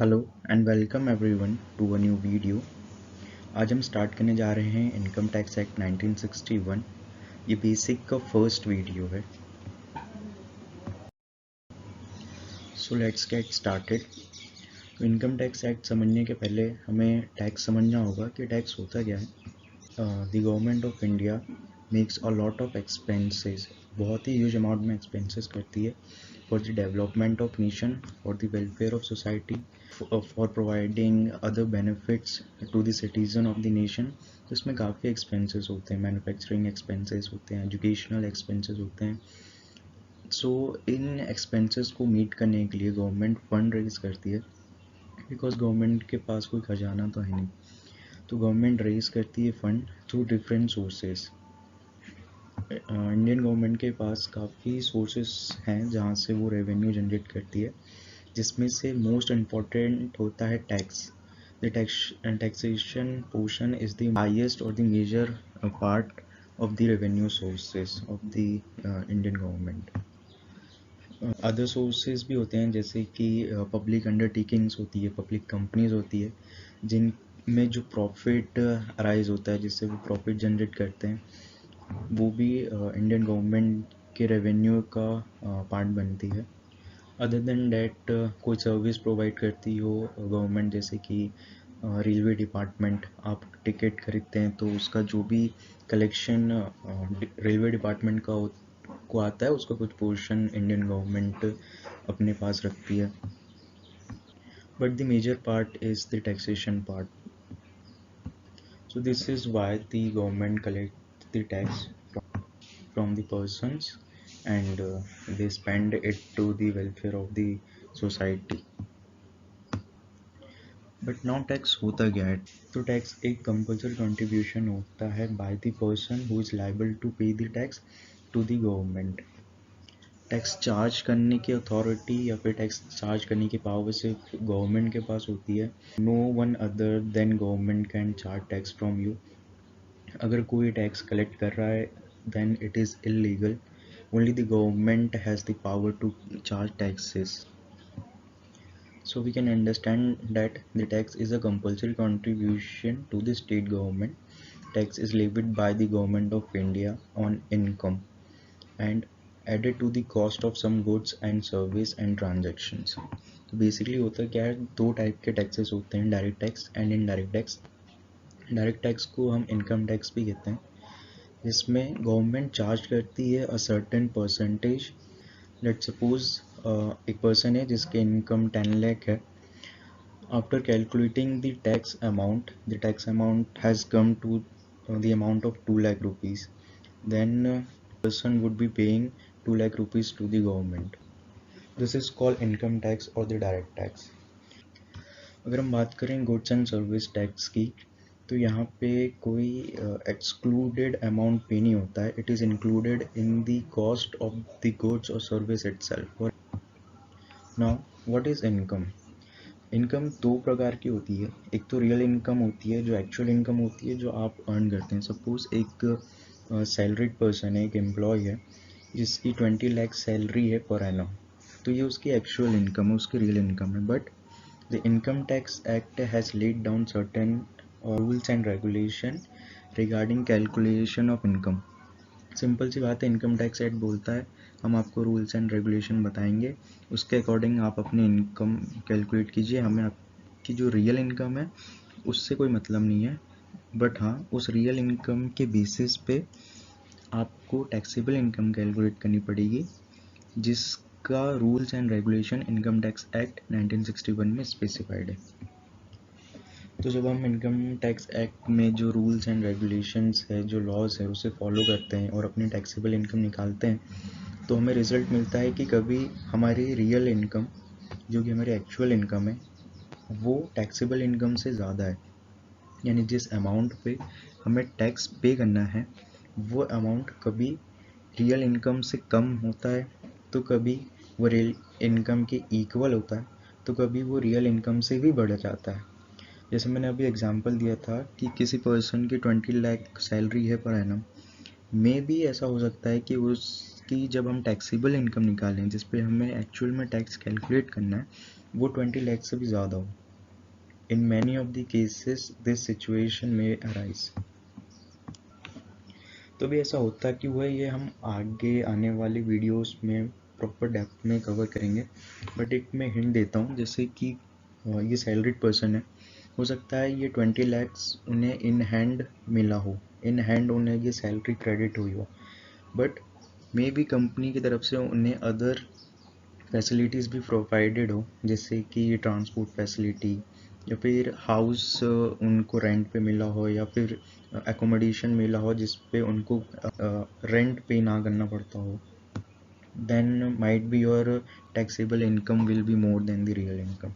Hello and welcome everyone to a new video. आज हम start करने जा रहे हैं इनकम टैक्स एक्ट 1961। ये बेसिक का फर्स्ट वीडियो है। So let's get started. तो इनकम टैक्स एक्ट समझने के पहले हमें टैक्स समझना होगा कि टैक्स होता क्या है। The government of India makes a lot of expenses, बहुत ही ह्यूज अमाउंट में एक्सपेंसेस करती है for the development of nation, for the welfare of society, for providing other benefits to the citizen of the nation. तो इसमें काफ़ी expenses होते हैं, मैन्युफैक्चरिंग एक्सपेंसेस होते हैं, एजुकेशनल एक्सपेंसेस होते हैं। सो इन एक्सपेंसेस को मीट करने के लिए गवर्नमेंट फंड रेज करती है, बिकॉज गवर्नमेंट के पास कोई खजाना तो है नहीं। तो गवर्नमेंट रेज करती है fund through different sources. Indian government के पास काफ़ी सोर्सेस हैं जहाँ से वो रेवेन्यू जनरेट करती है, जिसमें से मोस्ट इम्पॉर्टेंट होता है tax. The taxation portion is the highest और the major part of the revenue sources of the Indian government. Other sources भी होते हैं, जैसे कि पब्लिक अंडरटेकिंग्स होती है, पब्लिक कंपनीज होती है, जिनमें जो प्रॉफिट अराइज होता है, जिससे वो प्रॉफिट जनरेट करते हैं, वो भी इंडियन गवर्नमेंट के रेवेन्यू का पार्ट बनती है। अदर देन डैट कोई सर्विस प्रोवाइड करती हो गवर्नमेंट, जैसे कि रेलवे डिपार्टमेंट, आप टिकट खरीदते हैं तो उसका जो भी कलेक्शन रेलवे डिपार्टमेंट को आता है, उसका कुछ पोर्शन इंडियन गवर्नमेंट अपने पास रखती है। But the major part is the taxation part. So this is why the government collect the tax from the persons, and they spend it to the welfare of the society. But now tax होता क्या है? तो tax एक compulsory contribution होता है by the person who is liable to pay the tax to the government. Tax charge करने की authority या फिर टैक्स चार्ज करने की पावर सिर्फ गवर्नमेंट के पास होती है। No one other than government can charge tax from you. अगर कोई टैक्स कलेक्ट कर रहा है then it is illegal. Only the government has the power to charge taxes. So we can understand that the tax is a compulsory contribution to the state government. Tax is levied by the government of India on income and added to the cost of some goods and service and transactions. तो basically होता क्या है, दो type के taxes होते हैं, direct tax and indirect tax. Direct tax को हम इनकम टैक्स भी कहते हैं, जिसमें गवर्नमेंट चार्ज करती है a certain percentage. Let suppose एक पर्सन है जिसके इनकम 10 लाख है। After calculating the tax amount has come to the amount of 2 lakh rupees. Then person would be paying 2 lakh rupees to the government. This is called income tax or the direct tax. अगर हम बात करें goods and service tax की, तो यहाँ पे कोई excluded amount पे नहीं होता है, it is included in the cost of the goods और service itself. Now what is income? Income दो प्रकार की होती है। एक तो रियल इनकम होती है, जो एक्चुअल इनकम होती है, जो आप अर्न करते हैं। सपोज एक सैलरीड पर्सन है, एक एम्प्लॉय है, जिसकी 20 लाख सैलरी है पर एनम, तो ये उसकी एक्चुअल इनकम है, उसकी रियल इनकम है। But the income tax act has laid down certain rules and regulation regarding calculation of income. Simple सी बात है, इनकम टैक्स एक्ट बोलता है हम आपको रूल्स एंड रेगुलेशन बताएंगे, उसके अकॉर्डिंग आप अपनी इनकम कैलकुलेट कीजिए। हमें आपकी जो रियल इनकम है उससे कोई मतलब नहीं है, बट हाँ, उस रियल इनकम के बेसिस पे आपको टैक्सेबल इनकम कैलकुलेट करनी पड़ेगी, जिसका rules and regulation income tax act 1961 में स्पेसिफाइड है। तो जब हम इनकम टैक्स एक्ट में जो रूल्स एंड रेगुलेशंस है, जो लॉज है, उसे फॉलो करते हैं और अपनी टैक्सेबल इनकम निकालते हैं, तो हमें रिज़ल्ट मिलता है कि कभी हमारी रियल इनकम, जो कि हमारी एक्चुअल इनकम है, वो टैक्सेबल इनकम से ज़्यादा है। यानी जिस अमाउंट पे हमें टैक्स पे करना है, वो अमाउंट कभी रियल इनकम से कम होता है, तो कभी वो रियल इनकम के इक्वल होता है, तो कभी वो रियल इनकम से भी बढ़ जाता है। जैसे मैंने अभी एग्जांपल दिया था कि किसी पर्सन की 20 लाख सैलरी है पर एनम, मे भी ऐसा हो सकता है कि उसकी जब हम टैक्सेबल इनकम निकालें, जिस पे हमें एक्चुअल में टैक्स कैलकुलेट करना है, वो 20 लाख से भी ज़्यादा हो। In many of the cases this situation में अराइज। तो भी ऐसा होता है कि वह ये हम आगे आने वाली वीडियोस में प्रॉपर डेप्थ में कवर करेंगे, बट एक मैं हिंट देता हूँ, जैसे कि ये सैलरीड पर्सन है, हो सकता है ये 20 लैक्स उन्हें इन हैंड मिला हो, इन हैंड उन्हें ये सैलरी क्रेडिट हुई हो, बट मे बी कंपनी की तरफ से उन्हें अदर फैसिलिटीज़ भी प्रोवाइडेड हो, जैसे कि ट्रांसपोर्ट फैसिलिटी, या फिर हाउस उनको रेंट पे मिला हो, या फिर एकोमोडेशन मिला हो जिस पे उनको रेंट पे ना करना पड़ता हो, then might be your taxable income will be more than the real income.